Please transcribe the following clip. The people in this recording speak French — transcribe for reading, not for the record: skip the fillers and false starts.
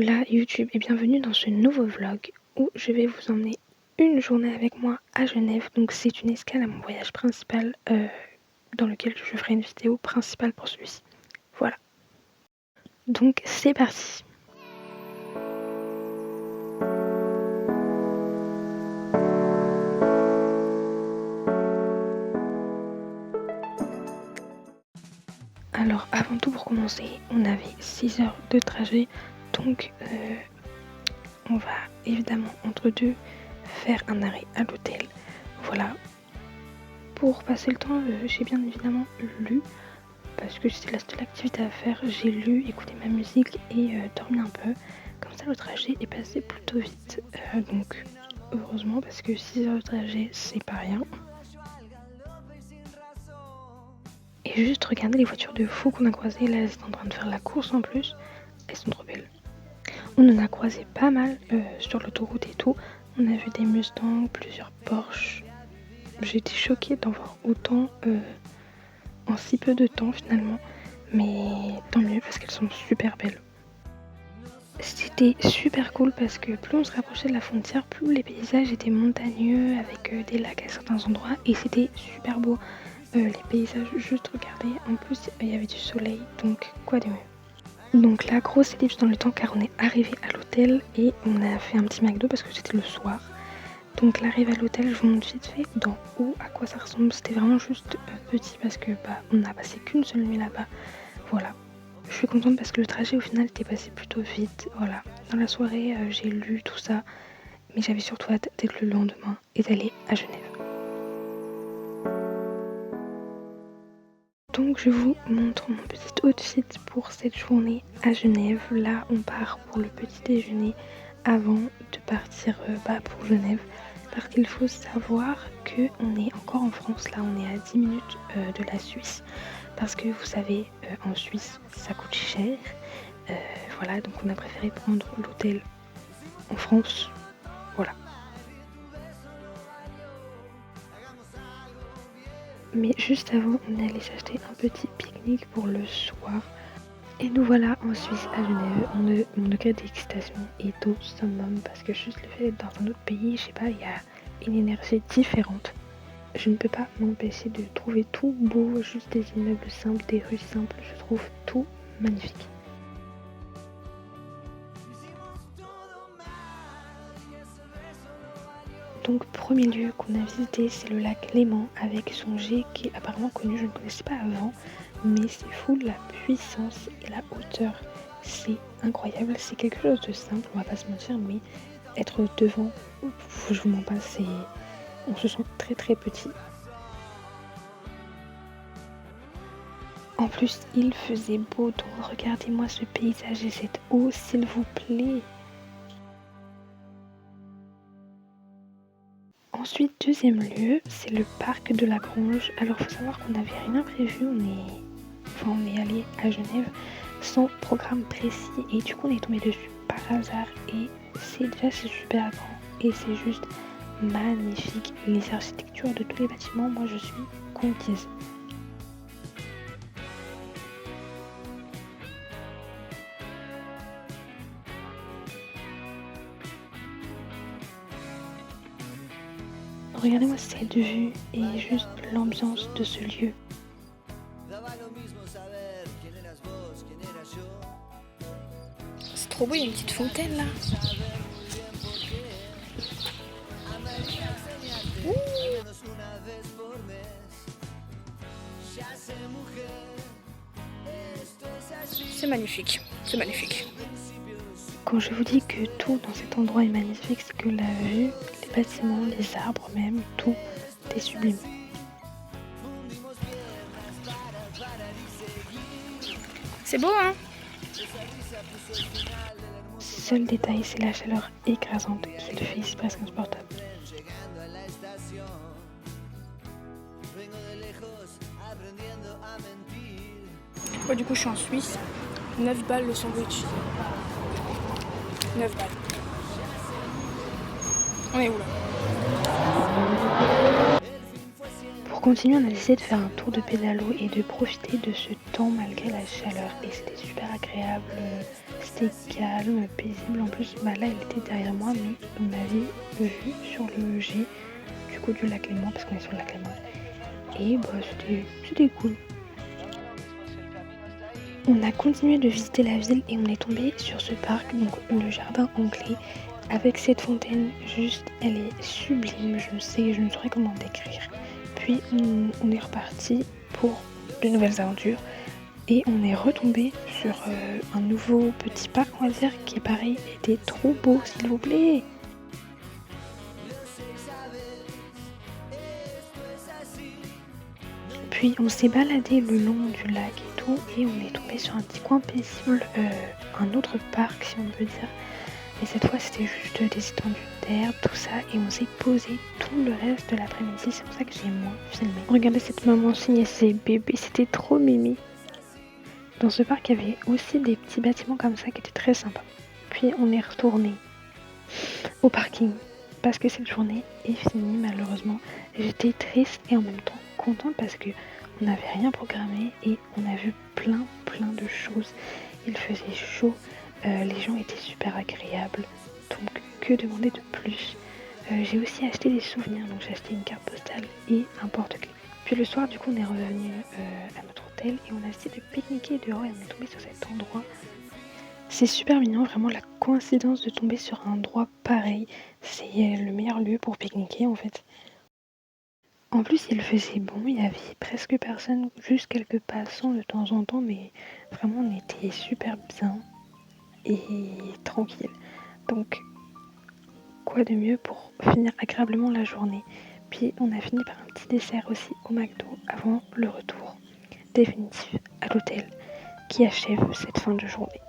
Hola YouTube et bienvenue dans ce nouveau vlog où je vais vous emmener une journée avec moi à Genève. Donc c'est une escale à mon voyage principal dans lequel je ferai une vidéo principale pour celui-ci. Voilà. Donc c'est parti. Alors avant tout, pour commencer, on avait 6 heures de trajet. Donc on va évidemment entre deux faire un arrêt à l'hôtel. Voilà. Pour passer le temps, j'ai bien évidemment lu, parce que c'était la seule activité à faire. J'ai lu, écouté ma musique et dormi un peu. Comme ça le trajet est passé plutôt vite. Donc heureusement, parce que 6 heures de trajet c'est pas rien. Et juste regarder les voitures de fou qu'on a croisées. Là elles sont en train de faire la course en plus. Elles sont trop belles. On en a croisé pas mal sur l'autoroute et tout. On a vu des Mustangs, plusieurs Porsche. J'ai été choquée d'en voir autant en si peu de temps finalement. Mais tant mieux parce qu'elles sont super belles. C'était super cool parce que plus on se rapprochait de la frontière, plus les paysages étaient montagneux avec des lacs à certains endroits et c'était super beau. Les paysages, juste regardez, en plus il y avait du soleil, donc quoi de mieux. Donc la grosse ellipse dans le temps car on est arrivé à l'hôtel et on a fait un petit McDo parce que c'était le soir. Donc l'arrivée à l'hôtel, je vous montre vite fait d'en haut à quoi ça ressemble. C'était vraiment juste petit parce que on n'a passé qu'une seule nuit là-bas. Voilà. Je suis contente parce que le trajet au final était passé plutôt vite. Voilà. Dans la soirée, j'ai lu tout ça. Mais j'avais surtout hâte d'être le lendemain et d'aller à Genève. Donc je vous montre mon petit outfit pour cette journée à Genève. Là on part pour le petit déjeuner avant de partir pour Genève. Parce qu'il faut savoir qu'on est encore en France, là on est à 10 minutes de la Suisse. Parce que vous savez, en Suisse ça coûte cher. Voilà, donc on a préféré prendre l'hôtel en France. Voilà. Mais juste avant, on est allé s'acheter un petit pique-nique pour le soir. Et nous voilà en Suisse à Genève. Mon degré d'excitation est au summum parce que juste le fait d'être dans un autre pays, je sais pas, il y a une énergie différente. Je ne peux pas m'empêcher de trouver tout beau, juste des immeubles simples, des rues simples, je trouve tout magnifique. Donc premier lieu qu'on a visité, c'est le lac Léman avec son jet qui est apparemment connu, je ne connaissais pas avant, mais c'est fou la puissance et la hauteur, c'est incroyable, c'est quelque chose de simple, on va pas se mentir, mais être devant, je vous mens pas, on se sent très très petit. En plus il faisait beau, donc regardez-moi ce paysage et cette eau s'il vous plaît. Ensuite, deuxième lieu, c'est le parc de la Grange. Alors, il faut savoir qu'on n'avait rien prévu. On est allé à Genève sans programme précis et du coup, on est tombé dessus par hasard. Et c'est super grand et c'est juste magnifique. Les architectures de tous les bâtiments, moi, je suis conquise. Regardez-moi cette vue et juste l'ambiance de ce lieu. C'est trop beau, il y a une petite fontaine là. Ouh. C'est magnifique, c'est magnifique. Quand je vous dis que tout dans cet endroit est magnifique, c'est que la vue, les bâtiments, les arbres même, tout est sublime. C'est beau hein. Seul détail, c'est la chaleur écrasante qui le fait presque insupportable. Ouais, du coup je suis en Suisse. 9 balles le sandwich. 9 balles. On est où là? Pour continuer, on a décidé de faire un tour de pédalo et de profiter de ce temps malgré la chaleur. Et c'était super agréable, c'était calme, paisible. En plus, là, il était derrière moi, mais on avait vue sur le jet du coup du lac Léman, parce qu'on est sur le lac Léman. Et c'était cool. On a continué de visiter la ville et on est tombé sur ce parc, donc le jardin anglais, avec cette fontaine. Juste, elle est sublime, je ne saurais comment décrire. Puis on est reparti pour de nouvelles aventures et on est retombé sur un nouveau petit parc, on va dire, qui pareil était trop beau, s'il vous plaît. Puis on s'est baladé le long du lac et tout, et on est tombé sur un petit coin paisible, un autre parc si on peut dire. Et cette fois c'était juste des étendues d'herbe, tout ça, et on s'est posé tout le reste de l'après-midi, c'est pour ça que j'ai moins filmé. Regardez cette maman signer ses bébés, c'était trop mimi. Dans ce parc il y avait aussi des petits bâtiments comme ça qui étaient très sympas. Puis on est retourné au parking, parce que cette journée est finie malheureusement. J'étais triste et en même temps contente parce que on n'avait rien programmé et on a vu plein de choses. Il faisait chaud, les gens étaient super agréables, donc que demander de plus. J'ai aussi acheté des souvenirs, donc j'ai acheté une carte postale et un porte-clés. Puis le soir du coup on est revenu à notre hôtel et on a décidé de pique-niquer dehors et on est tombé sur cet endroit. C'est super mignon, vraiment la coïncidence de tomber sur un endroit pareil, c'est le meilleur lieu pour pique-niquer en fait. En plus, il faisait bon, il y avait presque personne, juste quelques passants de temps en temps, mais vraiment on était super bien et tranquille. Donc, quoi de mieux pour finir agréablement la journée. Puis on a fini par un petit dessert aussi au McDo avant le retour définitif à l'hôtel qui achève cette fin de journée.